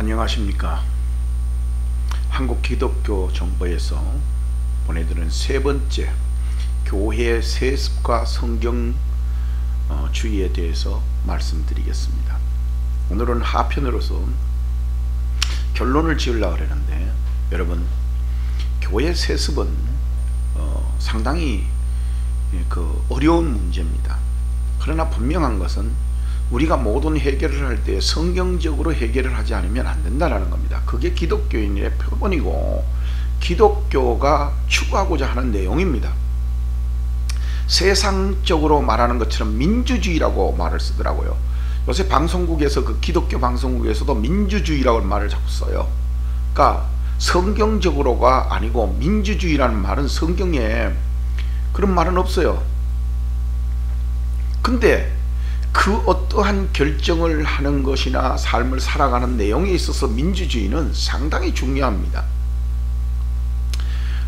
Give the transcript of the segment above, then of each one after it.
안녕하십니까. 한국기독교정보에서 보내드린 세 번째 교회 세습과 성경 주의에 대해서 말씀드리겠습니다. 오늘은 하편으로서 결론을 지으려고 하는데, 여러분, 교회 세습은 상당히 어려운 문제입니다. 그러나 분명한 것은 우리가 모든 해결을 할 때 성경적으로 해결을 하지 않으면 안 된다는 겁니다. 그게 기독교인의 표본이고 기독교가 추구하고자 하는 내용입니다. 세상적으로 말하는 것처럼 민주주의라고 말을 쓰더라고요. 요새 방송국에서, 기독교 방송국에서도 민주주의라고 말을 자꾸 써요. 그러니까 성경적으로가 아니고 민주주의라는 말은 성경에 그런 말은 없어요. 근데 그 어떠한 결정을 하는 것이나 삶을 살아가는 내용에 있어서 민주주의는 상당히 중요합니다.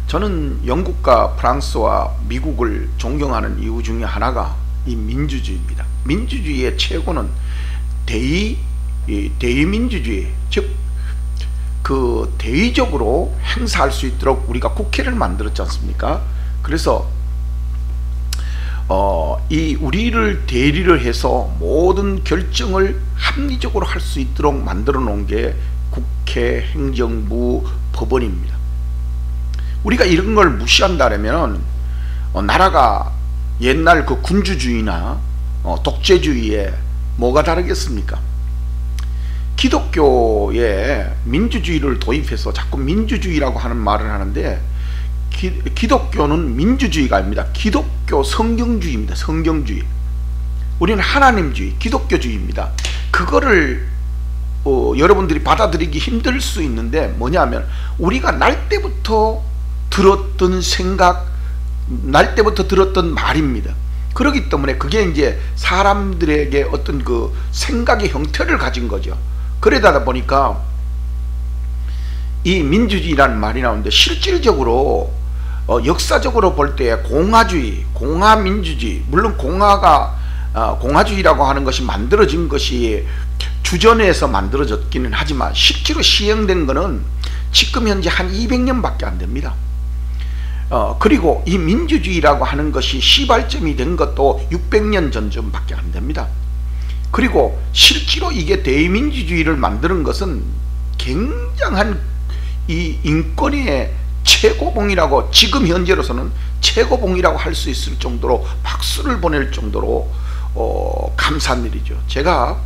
저는 영국과 프랑스와 미국을 존경하는 이유 중에 하나가 이 민주주의입니다. 민주주의의 최고는 대의민주주의, 즉 대의적으로 행사할 수 있도록 우리가 국회를 만들었지 않습니까? 그래서 우리를 대리를 해서 모든 결정을 합리적으로 할 수 있도록 만들어 놓은 게 국회, 행정부, 법원입니다. 우리가 이런 걸 무시한다면 나라가 옛날 군주주의나 독재주의에 뭐가 다르겠습니까? 기독교에 민주주의를 도입해서 자꾸 민주주의라고 하는 말을 하는데, 기독교는 민주주의가 아닙니다. 기독교 성경주의입니다. 성경주의. 우리는 하나님주의, 기독교주의입니다. 그거를 여러분들이 받아들이기 힘들 수 있는데, 뭐냐면 우리가 날 때부터 들었던 생각, 날 때부터 들었던 말입니다. 그렇기 때문에 그게 이제 사람들에게 어떤 생각의 형태를 가진 거죠. 그러다 보니까 이 민주주의라는 말이 나오는데, 실질적으로 역사적으로 볼 때 공화주의, 공화민주주의, 물론 공화주의라고 하는 것이 만들어진 것이 주전에서 만들어졌기는 하지만 실제로 시행된 것은 지금 현재 한 200년밖에 안 됩니다. 그리고 이 민주주의라고 하는 것이 시발점이 된 것도 600년 전쯤밖에 안 됩니다. 그리고 실제로 이게 대의민주주의를 만드는 것은 굉장한 이 인권의 최고봉이라고, 지금 현재로서는 최고봉이라고 할 수 있을 정도로 박수를 보낼 정도로 감사한 일이죠. 제가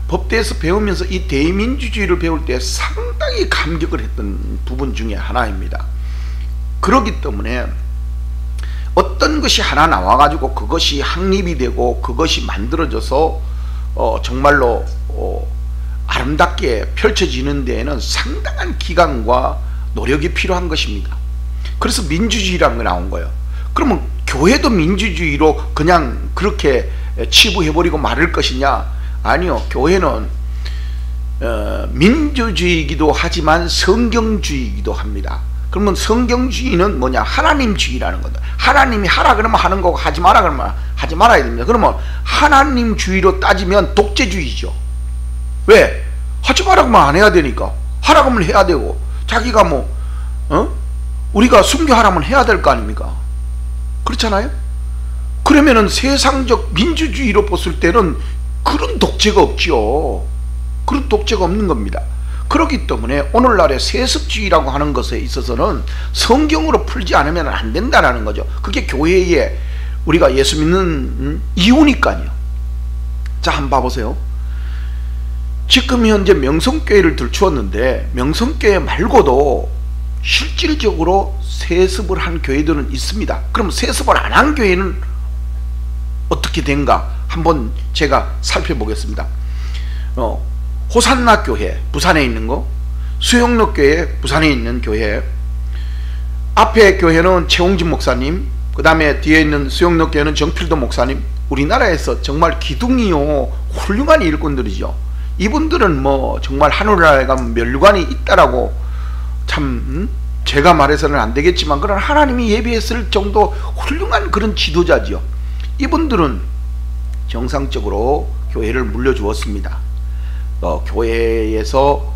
법대에서 배우면서 이 대의민주주의를 배울 때 상당히 감격을 했던 부분 중에 하나입니다. 그렇기 때문에 어떤 것이 하나 나와가지고 그것이 확립이 되고 그것이 만들어져서 정말로 아름답게 펼쳐지는 데에는 상당한 기간과 노력이 필요한 것입니다. 그래서 민주주의라는 게 나온 거예요. 그러면 교회도 민주주의로 그냥 그렇게 치부해버리고 말을 것이냐? 아니요. 교회는 민주주의이기도 하지만 성경주의이기도 합니다. 그러면 성경주의는 뭐냐? 하나님주의라는 거다. 하나님이 하라 그러면 하는 거고, 하지 마라 그러면 하지 말아야 됩니다. 그러면 하나님주의로 따지면 독재주의죠. 왜? 하지 마라 그러면 안 해야 되니까, 하라 그러면 해야 되고, 자기가 우리가 순교하라면 해야 될 거 아닙니까? 그렇잖아요? 그러면은 세상적 민주주의로 봤을 때는 그런 독재가 없죠. 그런 독재가 없는 겁니다. 그렇기 때문에 오늘날의 세습주의라고 하는 것에 있어서는 성경으로 풀지 않으면 안 된다는 거죠. 그게 교회에 우리가 예수 믿는 이유니까요. 자, 한번 봐보세요. 지금 현재 명성교회를 들추었는데, 명성교회 말고도 실질적으로 세습을 한 교회들은 있습니다. 그럼 세습을 안 한 교회는 어떻게 된가 한번 제가 살펴보겠습니다. 호산나 교회, 부산에 있는 거, 수영로 교회, 부산에 있는 교회, 앞에 교회는 최홍진 목사님, 그 다음에 뒤에 있는 수영로 교회는 정필도 목사님. 우리나라에서 정말 기둥이요 훌륭한 일꾼들이죠. 이분들은 정말 하늘나라에 가면 면류관이 있다라고, 참 제가 말해서는 안 되겠지만 그런 하나님이 예비했을 정도 훌륭한 그런 지도자지요. 이분들은 정상적으로 교회를 물려주었습니다. 교회에서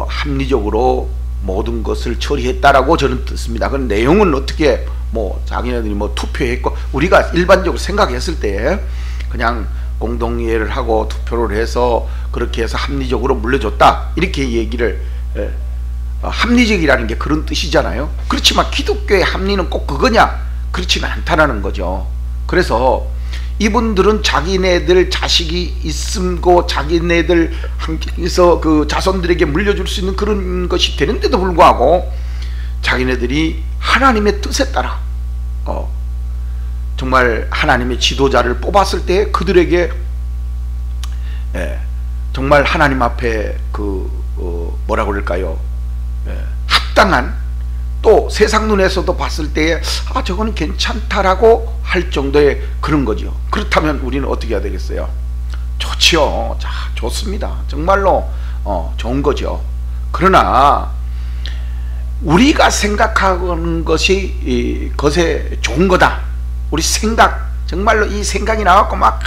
합리적으로 모든 것을 처리했다라고 저는 듣습니다. 그 내용은 어떻게 뭐 자기네들이 뭐 투표했고 우리가 일반적으로 생각했을 때 그냥 공동이해를 하고 투표를 해서 그렇게 해서 합리적으로 물려줬다 이렇게 얘기를 합리적이라는 게 그런 뜻이잖아요. 그렇지만 기독교의 합리는 꼭 그거냐? 그렇지는 않다라는 거죠. 그래서 이분들은 자기네들 자식이 있음고 자기네들 함께해서 그 자손들에게 물려줄 수 있는 그런 것이 되는데도 불구하고 자기네들이 하나님의 뜻에 따라 정말 하나님의 지도자를 뽑았을 때 그들에게 정말 하나님 앞에 그 뭐라 그럴까요? 합당한, 또 세상 눈에서도 봤을 때에 저거는 괜찮다라고 할 정도의 그런 거죠. 그렇다면 우리는 어떻게 해야 되겠어요? 좋지요. 자, 좋습니다. 정말로 좋은 거죠. 그러나 우리가 생각하는 것이 것에 좋은 거다. 우리 생각, 정말로 이 생각이 나갖고 막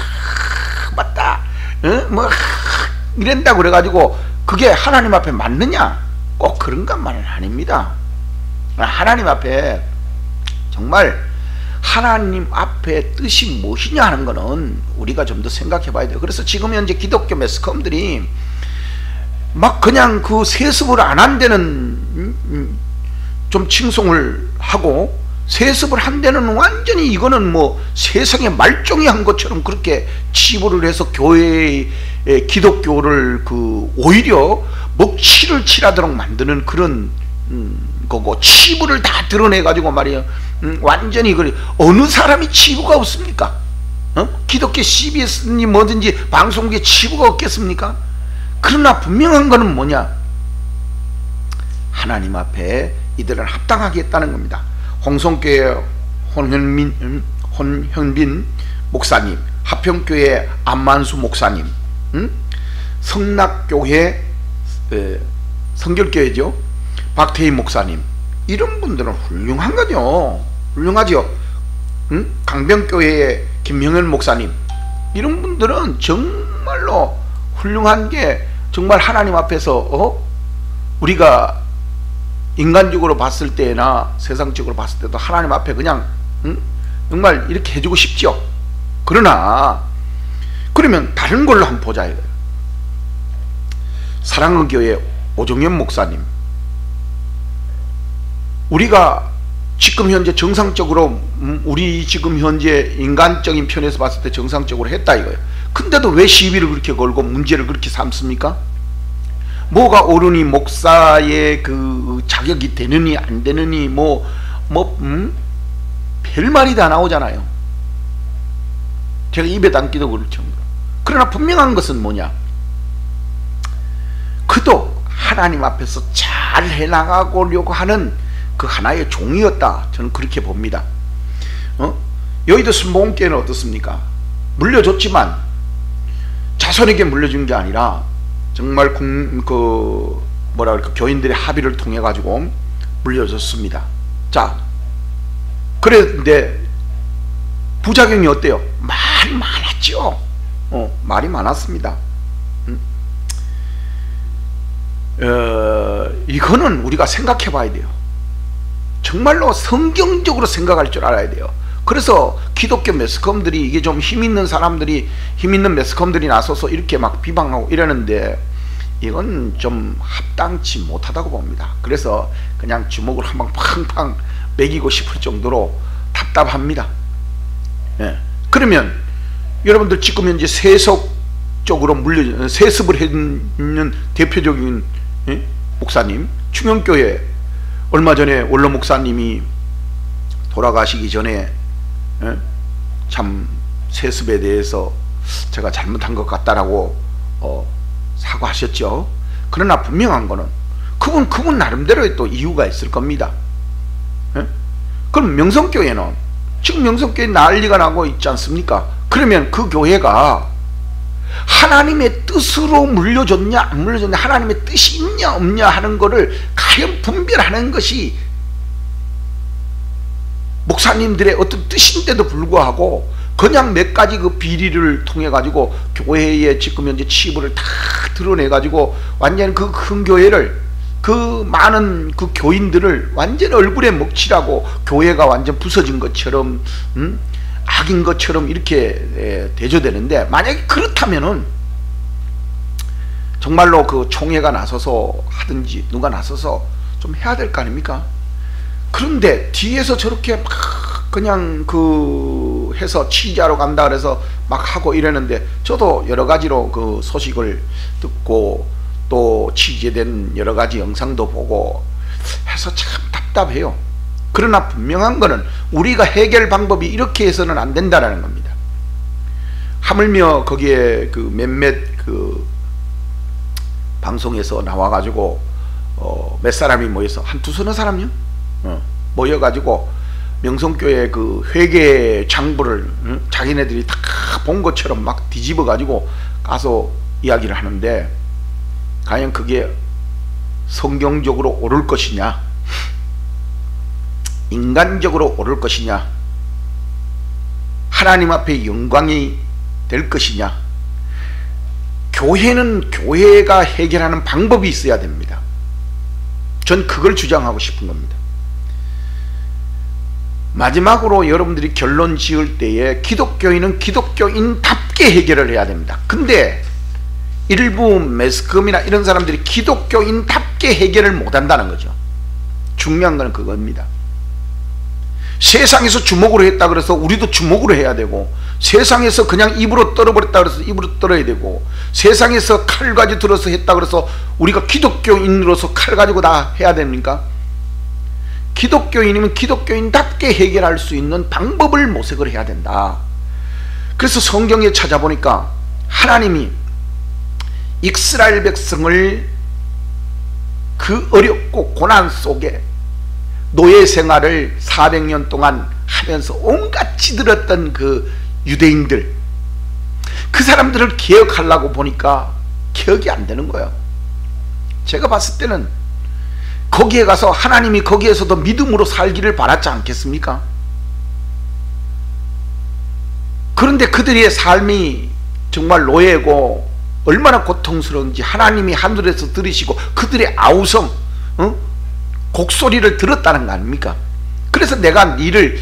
맞다 뭐 이런다 그래가지고 그게 하나님 앞에 맞느냐? 꼭 그런 것만은 아닙니다. 하나님 앞에 정말 하나님 앞에 뜻이 무엇이냐 하는 거는 우리가 좀 더 생각해 봐야 돼요. 그래서 지금 현재 기독교 매스컴들이 막 그냥 그 세습을 안 한 데는 좀 칭송을 하고 세습을 한 데는 완전히 이거는 뭐 세상에 말종이 한 것처럼 그렇게 치부를 해서 교회의 기독교를 그 오히려 먹칠을 칠하도록 만드는 그런 거고, 치부를 다 드러내 가지고 말이에요. 완전히 그래. 어느 사람이 치부가 없습니까? 기독교 CBS니 뭐든지 방송국에 치부가 없겠습니까? 그러나 분명한 거는 뭐냐? 하나님 앞에 이들은 합당하게 했다는 겁니다. 홍성교회 혼현빈 목사님, 하평교회 안만수 목사님, 성락교회 성결교회죠, 박태희 목사님, 이런 분들은 훌륭한 거죠. 훌륭하죠. 강병교회의 김형현 목사님, 이런 분들은 정말로 훌륭한 게, 정말 하나님 앞에서 우리가 인간적으로 봤을 때나 세상적으로 봤을 때도 하나님 앞에 그냥 정말 이렇게 해주고 싶죠. 그러나 그러면 다른 걸로 한번 보자 이거예요. 사랑의 교회 오정현 목사님, 우리가 지금 현재 정상적으로 우리 지금 현재 인간적인 편에서 봤을 때 정상적으로 했다 이거예요. 근데도 왜 시비를 그렇게 걸고 문제를 그렇게 삼습니까? 뭐가 옳으니, 목사의 그 자격이 되느니 안 되느니 별말이 다 나오잖아요. 제가 입에 담기도 그럴 정도로. 그러나 분명한 것은 뭐냐? 그도 하나님 앞에서 잘 해나가려고 하는 그 하나의 종이었다, 저는 그렇게 봅니다. 여의도 순복음교회는 어떻습니까? 물려줬지만 자손에게 물려준 게 아니라 정말 교인들의 합의를 통해 가지고 물려줬습니다. 자, 그런데 부작용이 어때요? 말이 많았죠. 말이 많았습니다. 이거는 우리가 생각해 봐야 돼요. 정말로 성경적으로 생각할 줄 알아야 돼요. 그래서 기독교 매스컴들이, 이게 좀 힘있는 사람들이, 힘있는 매스컴들이 나서서 이렇게 막 비방하고 이러는데 이건 좀 합당치 못하다고 봅니다. 그래서 그냥 주먹을 한 방 팡팡 매기고 싶을 정도로 답답합니다. 그러면 여러분들 지금 현재 세속적으로 세습을 했는 대표적인 목사님, 충영교회 얼마 전에 원로 목사님이 돌아가시기 전에 참 세습에 대해서 제가 잘못한 것 같다라고 사과하셨죠. 그러나 분명한 거는 그분 나름대로의 또 이유가 있을 겁니다. 그럼 명성교회는 지금 명성교회 난리가 나고 있지 않습니까? 그러면 그 교회가 하나님의 뜻으로 물려줬냐 안 물려줬냐, 하나님의 뜻이 있냐 없냐 하는 거를 과연 분별하는 것이 목사님들의 어떤 뜻인데도 불구하고 그냥 몇 가지 그 비리를 통해 가지고 교회에 지금 현재 치부를 다 드러내 가지고 완전 그 큰 교회를, 그 많은 그 교인들을 완전 얼굴에 먹칠하고 교회가 완전 부서진 것처럼, 악인 것처럼 이렇게 대조되는데, 만약에 그렇다면은 정말로 그 총회가 나서서 하든지 누가 나서서 좀 해야 될 거 아닙니까? 그런데 뒤에서 저렇게 막 그냥 그 해서 취재하러 간다 그래서 막 하고 이러는데, 저도 여러 가지로 그 소식을 듣고 또 취재된 여러 가지 영상도 보고 해서 참 답답해요. 그러나 분명한 거는 우리가 해결 방법이 이렇게 해서는 안 된다라는 겁니다. 하물며 거기에 그 몇몇 그 방송에서 나와가지고 몇 사람이 모여서 한 두서너 사람요? 모여가지고 명성교회 그 회계 장부를 자기네들이 다 본 것처럼 막 뒤집어 가지고 가서 이야기를 하는데, 과연 그게 성경적으로 옳을 것이냐, 인간적으로 옳을 것이냐, 하나님 앞에 영광이 될 것이냐. 교회는 교회가 해결하는 방법이 있어야 됩니다. 전 그걸 주장하고 싶은 겁니다. 마지막으로 여러분들이 결론 지을 때에 기독교인은 기독교인답게 해결을 해야 됩니다. 근데 일부 매스컴이나 이런 사람들이 기독교인답게 해결을 못한다는 거죠. 중요한 건 그겁니다. 세상에서 주먹으로 했다 그래서 우리도 주먹으로 해야 되고, 세상에서 그냥 입으로 떨어버렸다 그래서 입으로 떨어야 되고, 세상에서 칼 가지고 들어서 했다 그래서 우리가 기독교인으로서 칼 가지고 다 해야 됩니까? 기독교인이면 기독교인답게 해결할 수 있는 방법을 모색을 해야 된다. 그래서 성경에 찾아보니까 하나님이 이스라엘 백성을 그 어렵고 고난 속에 노예 생활을 400년 동안 하면서 온갖 찌들었던 그 유대인들, 그 사람들을 기억하려고 보니까 기억이 안 되는 거예요. 제가 봤을 때는 거기에 가서 하나님이 거기에서도 믿음으로 살기를 바랐지 않겠습니까? 그런데 그들의 삶이 정말 노예고 얼마나 고통스러운지 하나님이 하늘에서 들으시고 그들의 아우성, 곡소리를 들었다는 거 아닙니까? 그래서 내가 니를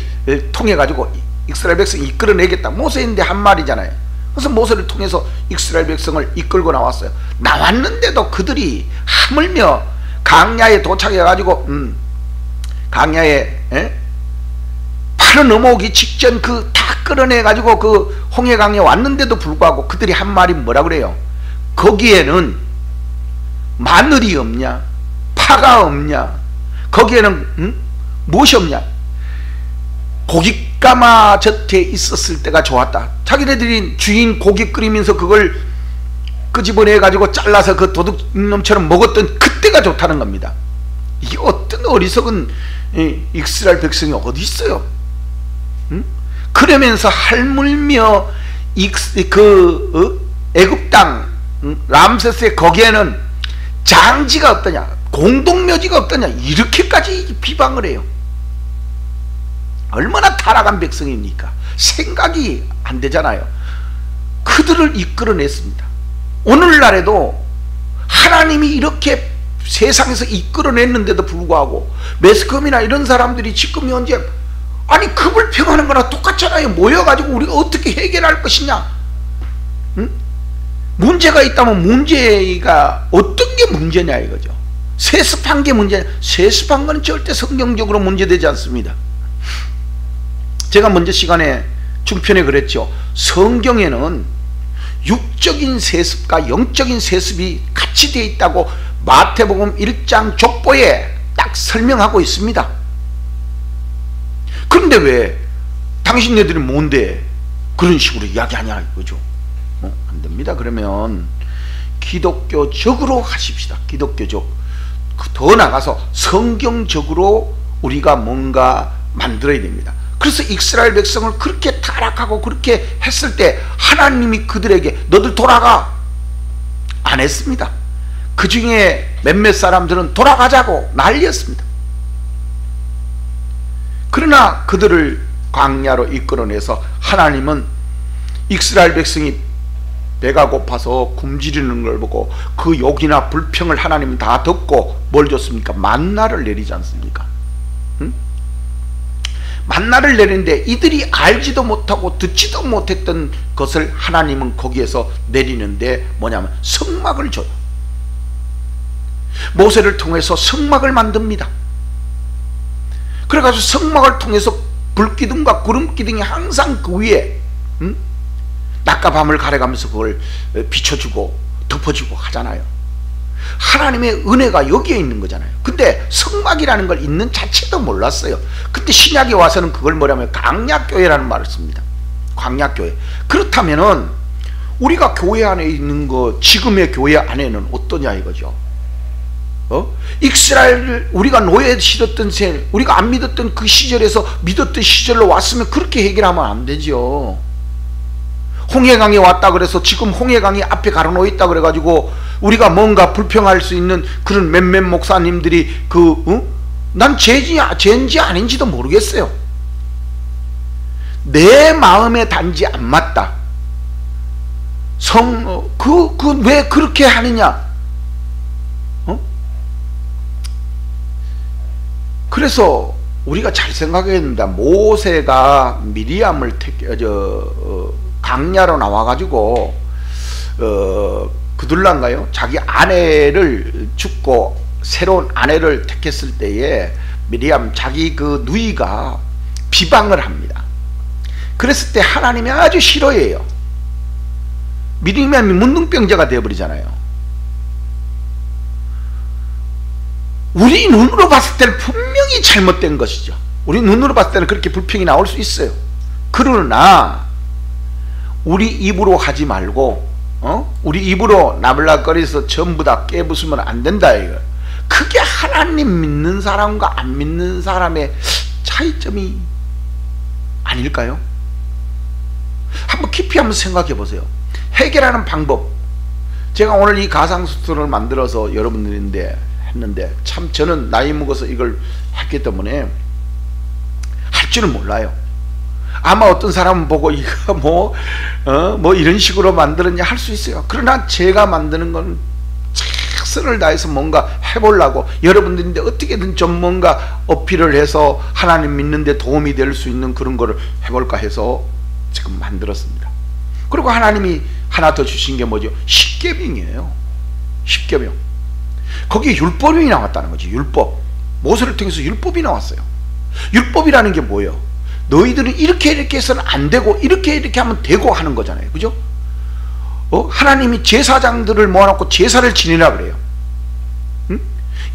통해 가지고 이스라엘 백성 이끌어내겠다, 모세인데 한 말이잖아요. 그래서 모세를 통해서 이스라엘 백성을 이끌고 나왔어요. 나왔는데도 그들이 하물며 강야에 도착해 가지고 강야에 팔을 넘어오기 직전 그 다 끌어내 가지고 그 홍해강에 왔는데도 불구하고 그들이 한 말이 뭐라 그래요? 거기에는 마늘이 없냐, 파가 없냐, 거기에는 무엇이 없냐, 고깃가마 젖에 있었을 때가 좋았다. 자기네들이 주인 고기 끓이면서 그걸 끄집어내 가지고 잘라서 그 도둑놈처럼 먹었던 그때가 좋다는 겁니다. 이게 어떤 어리석은 이스라엘 백성이 어디 있어요? 그러면서 할물며 애굽 땅 람세스의 거기에는 장지가 없더냐, 공동묘지가 없더냐, 이렇게까지 비방을 해요. 얼마나 타락한 백성입니까? 생각이 안 되잖아요. 그들을 이끌어냈습니다. 오늘날에도 하나님이 이렇게 세상에서 이끌어냈는데도 불구하고 매스컴이나 이런 사람들이 지금 현재 아니 그 불평하는 거나 똑같잖아요. 모여가지고 우리가 어떻게 해결할 것이냐, 문제가 있다면 문제가 어떤 게 문제냐 이거죠. 세습한 게 문제냐. 세습한 건 절대 성경적으로 문제되지 않습니다. 제가 먼저 시간에 중편에 그랬죠. 성경에는 육적인 세습과 영적인 세습이 같이 되어 있다고 마태복음 1장 족보에 딱 설명하고 있습니다. 그런데 왜 당신네들이 뭔데 그런 식으로 이야기하냐 이거죠. 안 됩니다. 그러면 기독교적으로 하십시다. 기독교적. 더 나가서 성경적으로 우리가 뭔가 만들어야 됩니다. 그래서 이스라엘 백성을 그렇게 타락하고 그렇게 했을 때 하나님이 그들에게 너들 돌아가 안 했습니다. 그 중에 몇몇 사람들은 돌아가자고 난리였습니다. 그러나 그들을 광야로 이끌어내서 하나님은 이스라엘 백성이 배가 고파서 굶주리는 걸 보고 그 욕이나 불평을 하나님은 다 듣고 뭘 줬습니까? 만나를 내리지 않습니까? 응? 만나를 내리는데 이들이 알지도 못하고 듣지도 못했던 것을 하나님은 거기에서 내리는데 뭐냐면 성막을 줘요. 모세를 통해서 성막을 만듭니다. 그래가지고 성막을 통해서 불기둥과 구름기둥이 항상 그 위에 낮과 밤을 가려가면서 그걸 비춰주고 덮어주고 하잖아요. 하나님의 은혜가 여기에 있는 거잖아요. 근데 성막이라는 걸 있는 자체도 몰랐어요. 그때 신약에 와서는 그걸 뭐냐면 광야교회라는 말을 씁니다. 광야교회. 그렇다면은 우리가 교회 안에 있는 거, 지금의 교회 안에는 어떠냐 이거죠. 이스라엘을 우리가 노예에 실었던 새, 우리가 안 믿었던 그 시절에서 믿었던 시절로 왔으면 그렇게 해결하면 안 되죠. 홍해강에 왔다 그래서 지금 홍해강이 앞에 가로놓여 있다 그래가지고 우리가 뭔가 불평할 수 있는 그런 몇몇 목사님들이 난 죄인지 아닌지도 모르겠어요. 내 마음에 단지 안 맞다. 왜 그렇게 하느냐? 그래서 우리가 잘 생각해야 됩니다. 모세가 미리암을 강야로 나와가지고 그둘란가요? 자기 아내를 죽고 새로운 아내를 택했을 때에 미리암 자기 그 누이가 비방을 합니다. 그랬을 때 하나님이 아주 싫어해요. 미리암이 문둥병자가 되어버리잖아요. 우리 눈으로 봤을 때는 분명히 잘못된 것이죠. 우리 눈으로 봤을 때는 그렇게 불평이 나올 수 있어요. 그러나 우리 입으로 하지 말고 우리 입으로 나불나거려서 전부 다 깨부수면 안 된다 이거. 그게 하나님 믿는 사람과 안 믿는 사람의 차이점이 아닐까요? 한번 깊이 한번 생각해 보세요. 해결하는 방법. 제가 오늘 이 가상수술을 만들어서 여러분들인데 했는데 참 저는 나이 먹어서 이걸 했기 때문에 할 줄은 몰라요. 아마 어떤 사람은 보고 이거 뭐 이런 식으로 만들었냐 할 수 있어요. 그러나 제가 만드는 건 최선을 다해서 뭔가 해보려고 여러분들인데 어떻게든 좀 뭔가 어필을 해서 하나님 믿는데 도움이 될 수 있는 그런 거를 해볼까 해서 지금 만들었습니다. 그리고 하나님이 하나 더 주신 게 뭐죠? 십계명이에요. 십계명. 거기에 율법이 나왔다는 거지. 율법. 모세를 통해서 율법이 나왔어요. 율법이라는 게 뭐예요? 너희들은 이렇게 해서는 안 되고 이렇게 하면 되고 하는 거잖아요. 그죠? 하나님이 제사장들을 모아놓고 제사를 지내라 그래요. 응?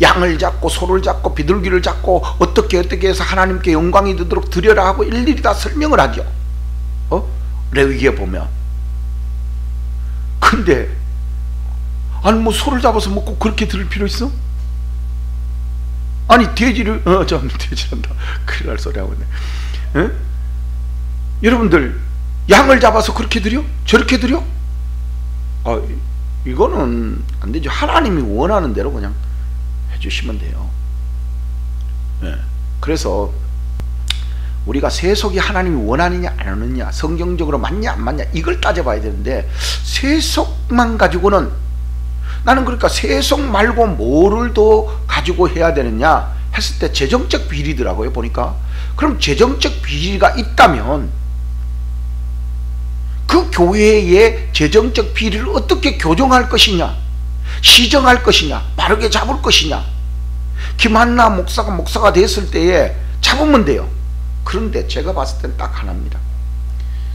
양을 잡고 소를 잡고 비둘기를 잡고 어떻게 해서 하나님께 영광이 되도록 드려라 하고 일일이 다 설명을 하죠. 레위기에 보면. 근데 아니 뭐 소를 잡아서 먹고 그렇게 들을 필요 있어? 아니 돼지를 돼지란다. 큰일 날 소리 하고 있네. 여러분들 양을 잡아서 그렇게 드려? 저렇게 드려? 이거는 안 되죠. 하나님이 원하는 대로 그냥 해주시면 돼요. 그래서 우리가 세속이 하나님이 원하느냐 안 원하느냐, 성경적으로 맞냐 안 맞냐 이걸 따져봐야 되는데 세속만 가지고는 나는 그러니까 세속 말고 뭐를 더 가지고 해야 되느냐 했을 때 재정적 비리더라고요. 보니까. 그럼 재정적 비리가 있다면 그 교회의 재정적 비리를 어떻게 교정할 것이냐, 시정할 것이냐, 바르게 잡을 것이냐. 김한나 목사가 됐을 때에 잡으면 돼요. 그런데 제가 봤을 때는 딱 하나입니다.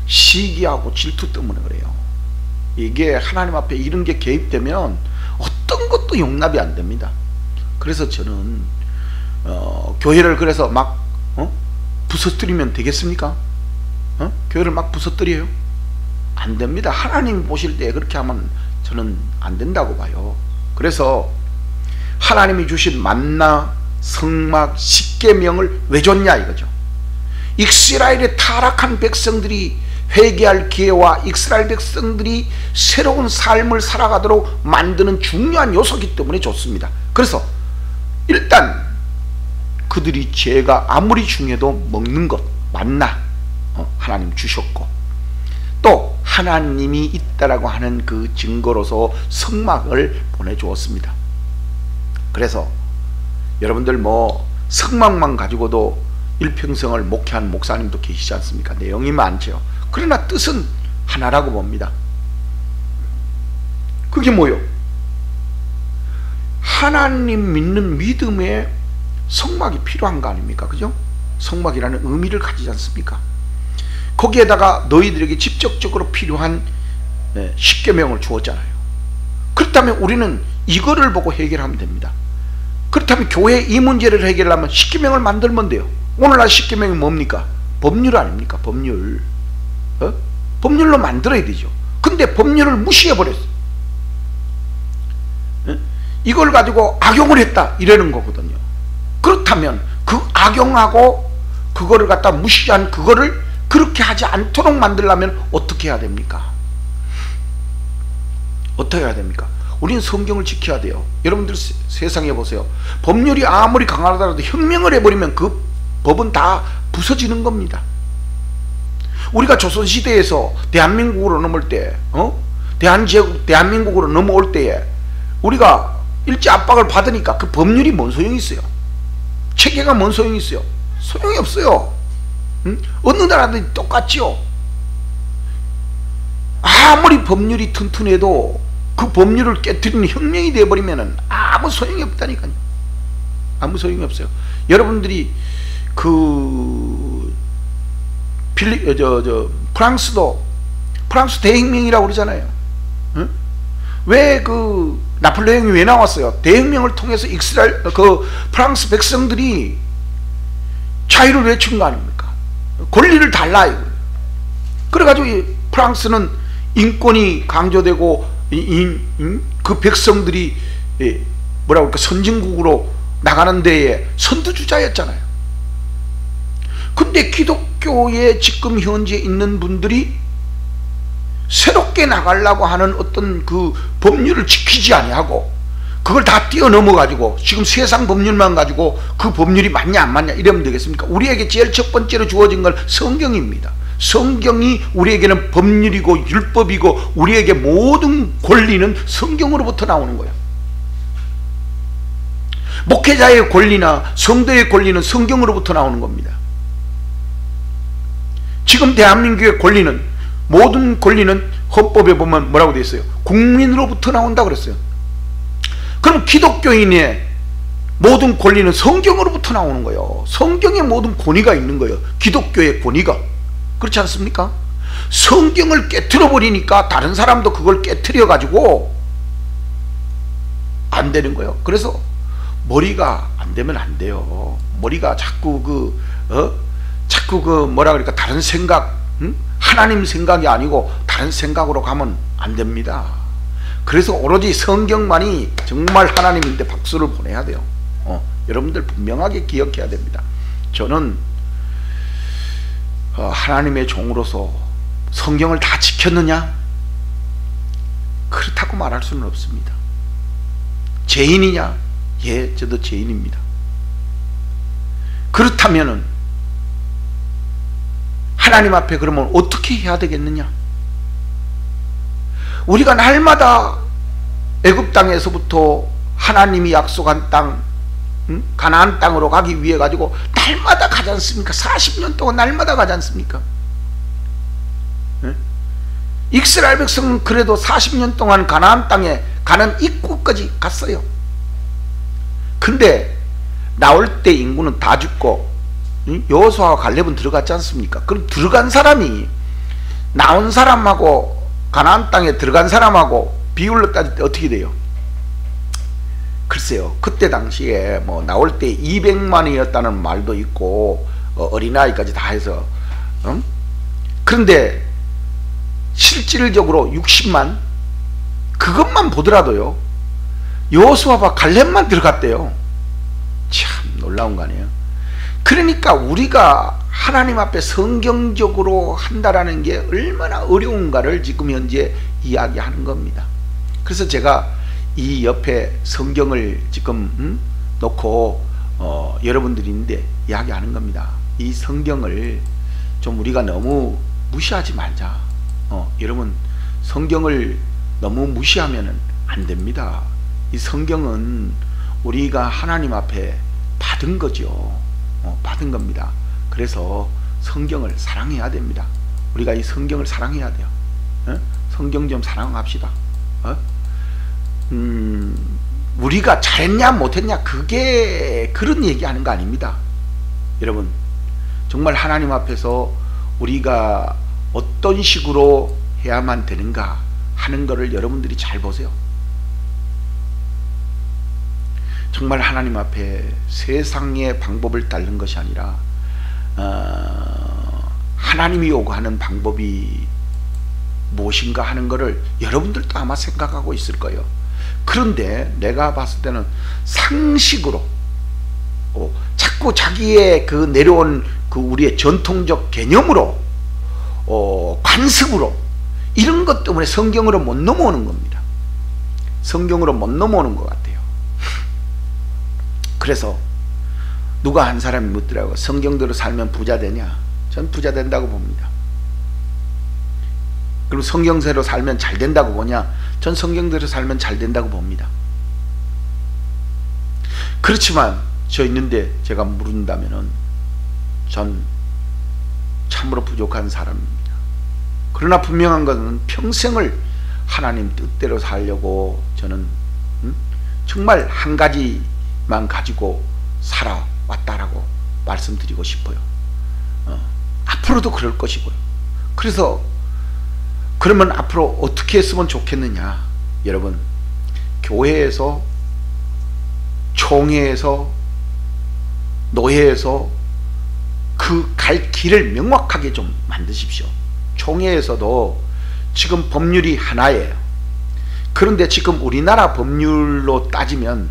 시기하고 질투 때문에 그래요. 이게 하나님 앞에 이런 게 개입되면 어떤 것도 용납이 안 됩니다. 그래서 저는 교회를 그래서 막 부서뜨리면 되겠습니까? 교회를 막 부서뜨려요? 안 됩니다. 하나님 보실 때 그렇게 하면 저는 안 된다고 봐요. 그래서 하나님이 주신 만나, 성막, 십계명을 왜 줬냐 이거죠. 이스라엘의 타락한 백성들이 회개할 기회와 이스라엘 백성들이 새로운 삶을 살아가도록 만드는 중요한 요소이기 때문에 좋습니다. 그래서 일단 그들이 죄가 아무리 중해도 먹는 것 만나 하나님 주셨고, 또 하나님이 있다라고 하는 그 증거로서 성막을 보내주었습니다. 그래서 여러분들 뭐 성막만 가지고도 일평생을 목회한 목사님도 계시지 않습니까? 내용이 많죠. 그러나 뜻은 하나라고 봅니다. 그게 뭐요? 하나님 믿는 믿음에 성막이 필요한 거 아닙니까? 그죠? 성막이라는 의미를 가지지 않습니까? 거기에다가 너희들에게 직접적으로 필요한 십계명을 주었잖아요. 그렇다면 우리는 이거를 보고 해결하면 됩니다. 그렇다면 교회 이 문제를 해결하려면 십계명을 만들면 돼요. 오늘날 십계명이 뭡니까? 법률 아닙니까? 법률. 법률로 만들어야 되죠. 근데 법률을 무시해버렸어요. 이걸 가지고 악용을 했다 이러는 거거든요. 그렇다면 그 악용하고 그거를 갖다 무시한 그거를 그렇게 하지 않도록 만들려면 어떻게 해야 됩니까? 어떻게 해야 됩니까? 우리는 성경을 지켜야 돼요. 여러분들 세상에 보세요. 법률이 아무리 강하더라도 혁명을 해버리면 그 법은 다 부서지는 겁니다. 우리가 조선시대에서 대한민국으로 넘을 때 대한민국으로 넘어올 때에 우리가 일제 압박을 받으니까 그 법률이 뭔 소용이 있어요? 체계가 뭔 소용이 있어요? 소용이 없어요. 어느 나라든지 똑같지요. 아무리 법률이 튼튼해도 그 법률을 깨뜨리는 혁명이 되어버리면 아무 소용이 없다니까요. 아무 소용이 없어요. 여러분들이 프랑스 대혁명이라고 그러잖아요. 왜 나폴레옹이 왜 나왔어요? 대혁명을 통해서 프랑스 백성들이 자유를 외친 거 아닙니까? 권리를 달라 이거예요. 그래가지고 프랑스는 인권이 강조되고 그 백성들이 뭐라고 할까 선진국으로 나가는 데에 선두주자였잖아요. 근데 기독교에 지금 현재 있는 분들이 새롭게 나가려고 하는 어떤 그 법률을 지키지 아니하고 그걸 다 뛰어넘어 가지고 지금 세상 법률만 가지고 그 법률이 맞냐 안 맞냐 이러면 되겠습니까? 우리에게 제일 첫 번째로 주어진 건 성경입니다. 성경이 우리에게는 법률이고 율법이고 우리에게 모든 권리는 성경으로부터 나오는 거예요. 목회자의 권리나 성도의 권리는 성경으로부터 나오는 겁니다. 지금 대한민국의 권리는 모든 권리는 헌법에 보면 뭐라고 되어 있어요? 국민으로부터 나온다 그랬어요. 그럼 기독교인의 모든 권리는 성경으로부터 나오는 거예요. 성경에 모든 권위가 있는 거예요. 기독교의 권위가. 그렇지 않습니까? 성경을 깨트려 버리니까 다른 사람도 그걸 깨트려 가지고 안 되는 거예요. 그래서 머리가 안 되면 안 돼요. 머리가 자꾸 뭐라 그럴까 다른 생각, 하나님 생각이 아니고 다른 생각으로 가면 안 됩니다. 그래서 오로지 성경만이 정말 하나님인데 박수를 보내야 돼요. 여러분들 분명하게 기억해야 됩니다. 저는 하나님의 종으로서 성경을 다 지켰느냐? 그렇다고 말할 수는 없습니다. 죄인이냐? 예, 저도 죄인입니다. 그렇다면은 하나님 앞에 그러면 어떻게 해야 되겠느냐? 우리가 날마다 애굽 땅에서부터 하나님이 약속한 땅, 가나안 땅으로 가기 위해 가지고 날마다 가지 않습니까? 40년 동안 날마다 가지 않습니까? 이스라엘 백성은 그래도 40년 동안 가나안 땅에 가는 입구까지 갔어요. 근데 나올 때 인구는 다 죽고 여호수아와 갈렙은 들어갔지 않습니까? 그럼 들어간 사람이 나온 사람하고 가나안 땅에 들어간 사람하고 비율로 따질 때 어떻게 돼요? 글쎄요, 그때 당시에 뭐 나올 때 200만이었다는 말도 있고 어린아이까지 다 해서 그런데 실질적으로 60만 그것만 보더라도요 여호수아와 갈렙만 들어갔대요. 참 놀라운 거 아니에요? 그러니까 우리가 하나님 앞에 성경적으로 한다라는 게 얼마나 어려운가를 지금 현재 이야기하는 겁니다. 그래서 제가 이 옆에 성경을 지금 놓고 여러분들이 있는데 이야기하는 겁니다. 이 성경을 좀 우리가 너무 무시하지 말자. 여러분 성경을 너무 무시하면 안 됩니다. 이 성경은 우리가 하나님 앞에 받은 거죠. 받은 겁니다. 그래서 성경을 사랑해야 됩니다. 우리가 이 성경을 사랑해야 돼요. 성경 좀 사랑합시다. 우리가 잘했냐 못했냐 그게 그런 얘기하는 거 아닙니다. 여러분 정말 하나님 앞에서 우리가 어떤 식으로 해야만 되는가 하는 것을 여러분들이 잘 보세요. 정말 하나님 앞에 세상의 방법을 따르는 것이 아니라 하나님이 요구하는 방법이 무엇인가 하는 것을 여러분들도 아마 생각하고 있을 거예요. 그런데 내가 봤을 때는 상식으로 자꾸 자기의 그 내려온 그 우리의 전통적 개념으로 관습으로 이런 것 때문에 성경으로 못 넘어오는 겁니다. 성경으로 못 넘어오는 것 같아요. 그래서 누가 한 사람이 묻더라고요. 성경대로 살면 부자 되냐? 전 부자 된다고 봅니다. 그럼 성경대로 살면 잘 된다고 보냐? 전 성경대로 살면 잘 된다고 봅니다. 그렇지만 저 있는데 제가 물은다면은 전 참으로 부족한 사람입니다. 그러나 분명한 것은 평생을 하나님 뜻대로 살려고 저는 정말 한 가지만 가지고 살아왔다라고 말씀드리고 싶어요. 앞으로도 그럴 것이고요. 그래서 그러면 앞으로 어떻게 했으면 좋겠느냐? 여러분 교회에서 총회에서 노회에서 그 갈 길을 명확하게 좀 만드십시오. 총회에서도 지금 법률이 하나예요. 그런데 지금 우리나라 법률로 따지면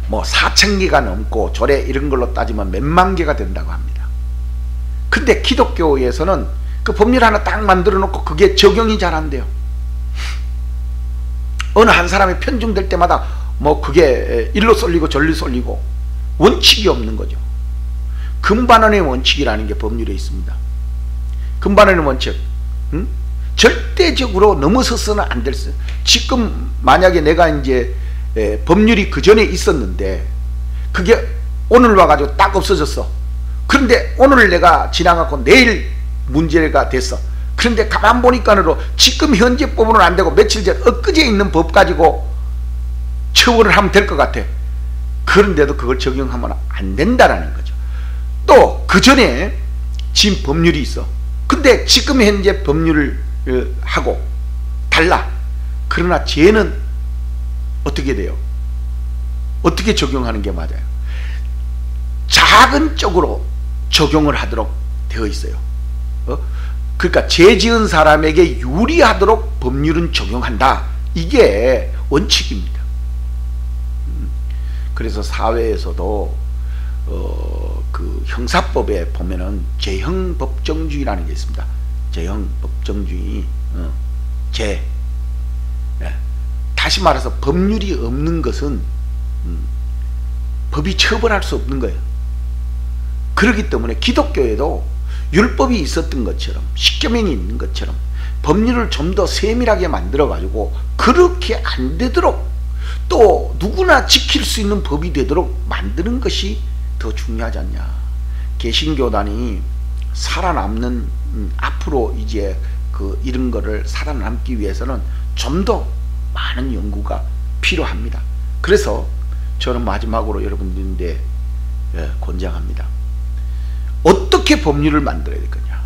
뭐 4,000개가 넘고 조례 이런 걸로 따지면 몇만 개가 된다고 합니다. 근데 기독교에서는 그 법률 하나 딱 만들어 놓고 그게 적용이 잘 안 돼요. 어느 한 사람이 편중될 때마다 뭐 그게 일로 쏠리고 절로 쏠리고 원칙이 없는 거죠. 금반원의 원칙이라는 게 법률에 있습니다. 금반원의 원칙, 절대적으로 넘어서서는 안 될 수. 지금 만약에 내가 이제 법률이 그 전에 있었는데 그게 오늘 와가지고 딱 없어졌어. 그런데 오늘 내가 지나가고 내일 문제가 됐어. 그런데 가만 보니까는 지금 현재 법으로는 안 되고 며칠 전 엊그제 있는 법 가지고 처벌을 하면 될 것 같아. 그런데도 그걸 적용하면 안 된다라는 거죠. 또 그 전에 지금 법률이 있어. 근데 지금 현재 법률을 하고 달라. 그러나 죄는 어떻게 돼요? 어떻게 적용하는 게 맞아요? 작은 쪽으로 적용을 하도록 되어 있어요. 그러니까 죄 지은 사람에게 유리하도록 법률은 적용한다. 이게 원칙입니다. 그래서 사회에서도 그 형사법에 보면은 제형 법정주의라는 게 있습니다. 제형 법정주의, 다시 말해서 법률이 없는 것은 법이 처벌할 수 없는 거예요. 그렇기 때문에 기독교에도 율법이 있었던 것처럼 십계명이 있는 것처럼 법률을 좀 더 세밀하게 만들어 가지고 그렇게 안 되도록 또 누구나 지킬 수 있는 법이 되도록 만드는 것이 더 중요하지 않냐. 개신교단이 살아남는 앞으로 이제 그 이런 거를 살아남기 위해서는 좀 더 많은 연구가 필요합니다. 그래서 저는 마지막으로 여러분들인데 권장합니다. 어떻게 법률을 만들어야 될 거냐,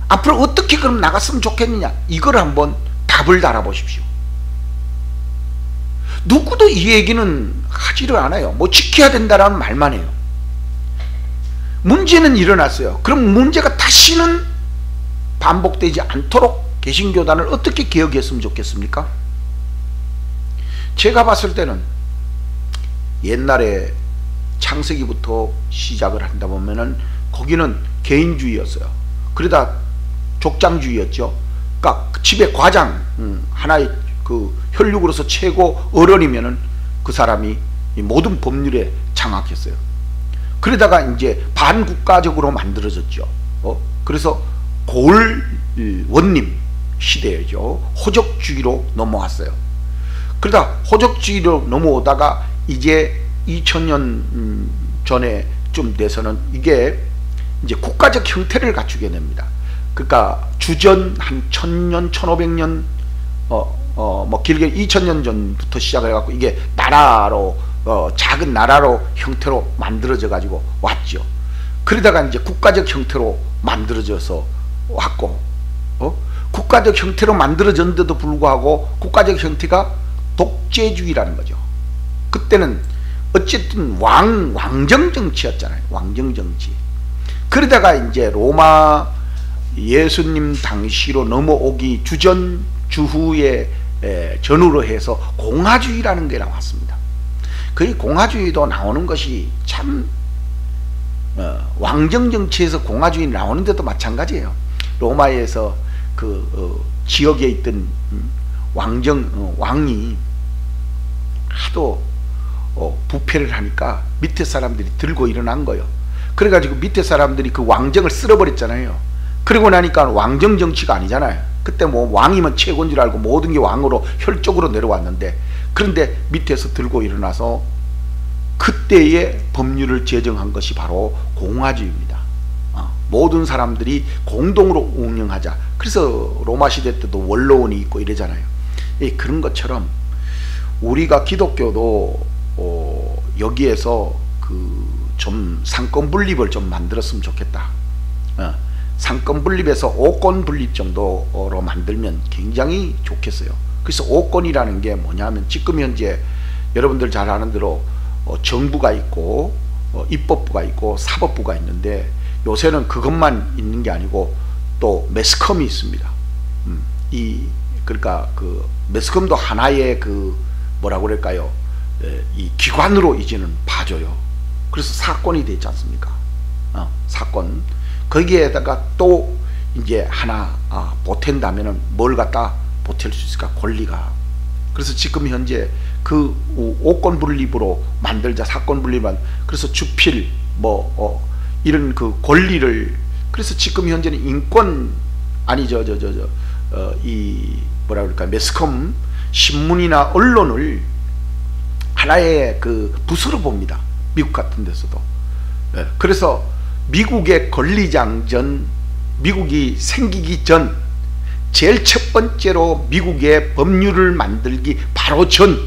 앞으로 어떻게 그럼 나갔으면 좋겠느냐, 이걸 한번 답을 달아보십시오. 누구도 이 얘기는 하지를 않아요. 뭐 지켜야 된다라는 말만 해요. 문제는 일어났어요. 그럼 문제가 다시는 반복되지 않도록 개신교단을 어떻게 개혁했으면 좋겠습니까? 제가 봤을 때는 옛날에 창세기부터 시작을 한다 보면은 거기는 개인주의였어요. 그러다 족장주의였죠. 그러니까 집에 과장, 하나의 그 혈육으로서 최고 어른이면은 그 사람이 모든 법률에 장악했어요. 그러다가 이제 반국가적으로 만들어졌죠. 그래서 고을 원림 시대죠. 호적주의로 넘어왔어요. 그러다 호적주의로 넘어오다가 이제 2000년 전에 좀 돼서는 이게 이제 국가적 형태를 갖추게 됩니다. 그러니까 주전 한 1000년, 1500년, 뭐 길게 2000년 전부터 시작해 갖고 이게 나라로, 작은 나라로 형태로 만들어져 가지고 왔죠. 그러다가 이제 국가적 형태로 만들어져서 왔고, 국가적 형태로 만들어졌는데도 불구하고 국가적 형태가 독재주의라는 거죠. 그때는 어쨌든 왕정 정치였잖아요. 왕정 정치. 그러다가 이제 로마 예수님 당시로 넘어오기 주전 주후에 전후로 해서 공화주의라는 게 나왔습니다. 거의 공화주의도 나오는 것이 참 왕정 정치에서 공화주의 나오는데도 마찬가지예요. 로마에서 그 지역에 있던 왕이 하도 부패를 하니까 밑에 사람들이 들고 일어난 거예요. 그래가지고 밑에 사람들이 그 왕정을 쓸어버렸잖아요. 그러고 나니까 왕정 정치가 아니잖아요. 그때 뭐 왕이면 최고인 줄 알고 모든 게 왕으로 혈족으로 내려왔는데, 그런데 밑에서 들고 일어나서 그때의 법률을 제정한 것이 바로 공화주의입니다. 모든 사람들이 공동으로 운영하자. 그래서 로마 시대 때도 원로원이 있고 이러잖아요. 그런 것처럼 우리가 기독교도 여기에서 좀 상권 분립을 좀 만들었으면 좋겠다. 상권 분립에서 오권 분립 정도로 만들면 굉장히 좋겠어요. 그래서 오권이라는 게 뭐냐면, 지금 현재 여러분들 잘 아는 대로 정부가 있고 입법부가 있고 사법부가 있는데, 요새는 그것만 있는 게 아니고 또 매스컴이 있습니다. 그러니까 그 매스컴도 하나의 뭐라고 그럴까요? 이 기관으로 이제는 봐줘요. 그래서 사건이 되지 않습니까? 사건. 거기에다가 또 이제 하나 보탠다면은 뭘 갖다 보탤 수 있을까? 권리가. 그래서 지금 현재 그 오권 분립으로 만들자, 사건 분립만. 그래서 주필 이런 그 권리를. 그래서 지금 현재는 인권 이 뭐라 그럴까, 매스컴 신문이나 언론을 하나의 그 부서로 봅니다. 미국 같은 데서도. 그래서 미국의 권리장전, 미국이 생기기 전 제일 첫 번째로 미국의 법률을 만들기 바로 전,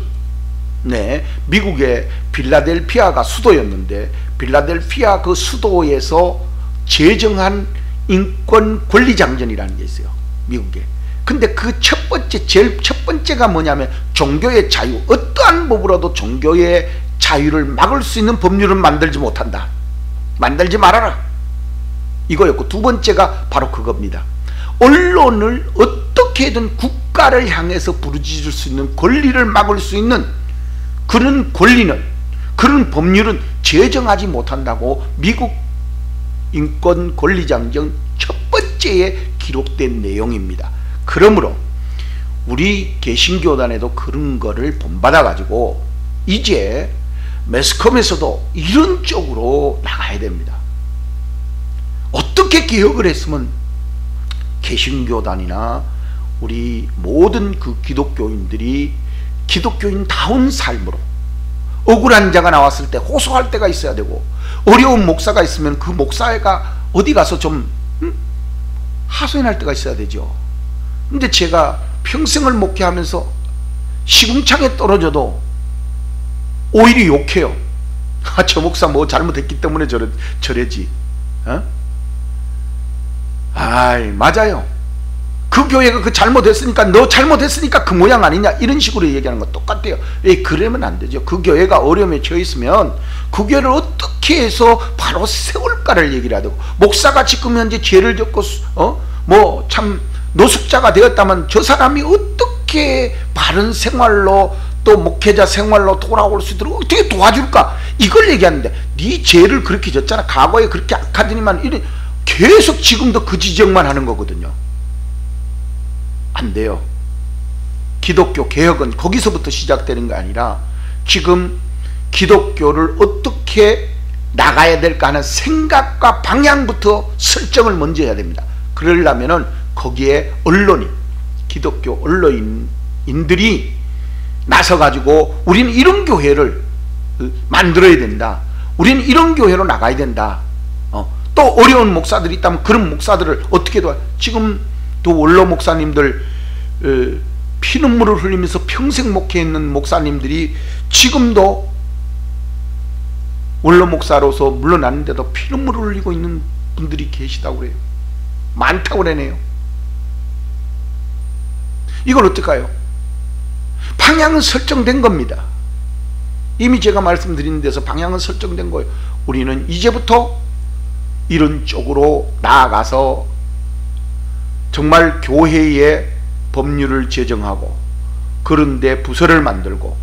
미국의 필라델피아가 수도였는데, 필라델피아 그 수도에서 제정한 인권 권리장전이라는 게 있어요, 미국에. 근데 그 제일 첫 번째가 뭐냐면 종교의 자유. 어떠한 법으로도 종교의 자유를 막을 수 있는 법률은 만들지 못한다. 만들지 말아라. 이거였고, 두 번째가 바로 그겁니다. 언론을 어떻게든 국가를 향해서 부르짖을 수 있는 권리를 막을 수 있는 그런 권리는, 그런 법률은 제정하지 못한다고 미국 인권 권리장전 첫 번째에 기록된 내용입니다. 그러므로 우리 개신교단에도 그런 거를 본받아 가지고 이제 매스컴에서도 이런 쪽으로 나가야 됩니다. 어떻게 개혁을 했으면 개신교단이나 우리 모든 그 기독교인들이 기독교인다운 삶으로, 억울한 자가 나왔을 때 호소할 때가 있어야 되고, 어려운 목사가 있으면 그 목사가 어디 가서 좀 하소연할 때가 있어야 되죠. 근데 제가 평생을 목회하면서 시궁창에 떨어져도 오히려 욕해요. 저 목사 뭐 잘못했기 때문에 저래지. 맞아요. 그 교회가 그 잘못했으니까, 너 잘못했으니까 그 모양 아니냐, 이런 식으로 얘기하는 거 똑같아요. 그러면 안 되죠. 그 교회가 어려움에 처해 있으면 그 교회를 어떻게 해서 바로 세울까를 얘기를 해야 되고, 목사가 지금 현재 죄를 졌고 뭐 참 노숙자가 되었다면 저 사람이 어떻게 바른 생활로, 또 목회자 생활로 돌아올 수 있도록 어떻게 도와줄까, 이걸 얘기하는데, 네 죄를 그렇게 졌잖아, 과거에 그렇게 악하더니만, 이런 계속 지금도 그 지적만 하는 거거든요. 안 돼요. 기독교 개혁은 거기서부터 시작되는 게 아니라 지금 기독교를 어떻게 나가야 될까 하는 생각과 방향부터 설정을 먼저 해야 됩니다. 그러려면은 거기에 언론인, 기독교 언론인들이 나서 가지고 우리는 이런 교회를 만들어야 된다, 우리는 이런 교회로 나가야 된다. 또 어려운 목사들이 있다면 그런 목사들을 어떻게 도와. 지금 또 원로 목사님들 피눈물을 흘리면서 평생 목회했는 목사님들이 지금도 원로 목사로서 물러났는데도 피눈물을 흘리고 있는 분들이 계시다고 그래요. 많다고 그러네요. 이걸 어떡해요? 방향은 설정된 겁니다. 이미 제가 말씀드린 데서 방향은 설정된 거예요. 우리는 이제부터 이런 쪽으로 나아가서 정말 교회의 법률을 제정하고 그런데 부서를 만들고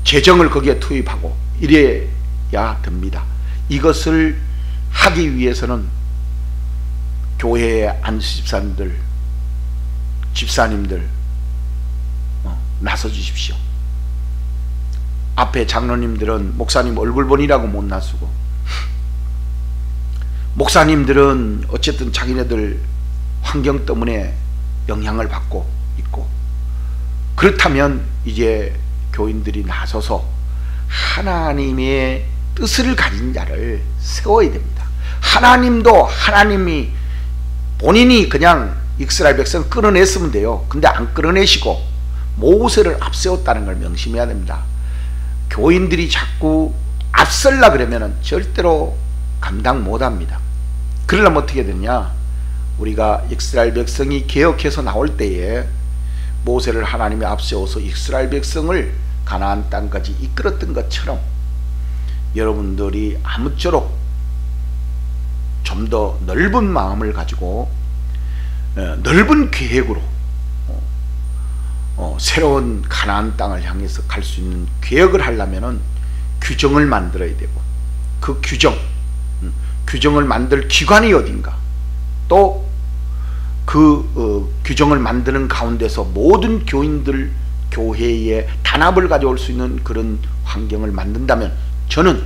재정을 거기에 투입하고 이래야 됩니다. 이것을 하기 위해서는 교회의 안수 집사님들 나서 주십시오. 앞에 장로님들은 목사님 얼굴 보니라고 못 나서고, 목사님들은 어쨌든 자기네들 환경 때문에 영향을 받고 있고, 그렇다면 이제 교인들이 나서서 하나님의 뜻을 가진 자를 세워야 됩니다. 하나님도 하나님이 본인이 그냥 이스라엘 백성 끌어냈으면 돼요. 근데 안 끌어내시고 모세를 앞세웠다는 걸 명심해야 됩니다. 교인들이 자꾸 앞설라 그러면 절대로 감당 못합니다. 그러려면 어떻게 되냐, 우리가 이스라엘 백성이 개혁해서 나올 때에 모세를 하나님이 앞세워서 이스라엘 백성을 가나안 땅까지 이끌었던 것처럼 여러분들이 아무쪼록 좀 더 넓은 마음을 가지고 넓은 계획으로 새로운 가나안 땅을 향해서 갈 수 있는 계획을 하려면은 규정을 만들어야 되고, 그 규정을 만들 기관이 어딘가, 또 그 규정을 만드는 가운데서 모든 교인들 교회에 단합을 가져올 수 있는 그런 환경을 만든다면 저는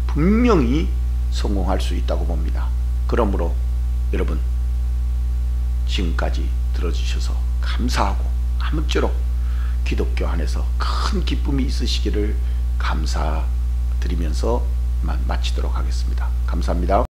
분명히 성공할 수 있다고 봅니다. 그러므로 여러분, 지금까지 들어주셔서 감사하고 아무쪼록 기독교 안에서 큰 기쁨이 있으시기를 감사드리면서 마치도록 하겠습니다. 감사합니다.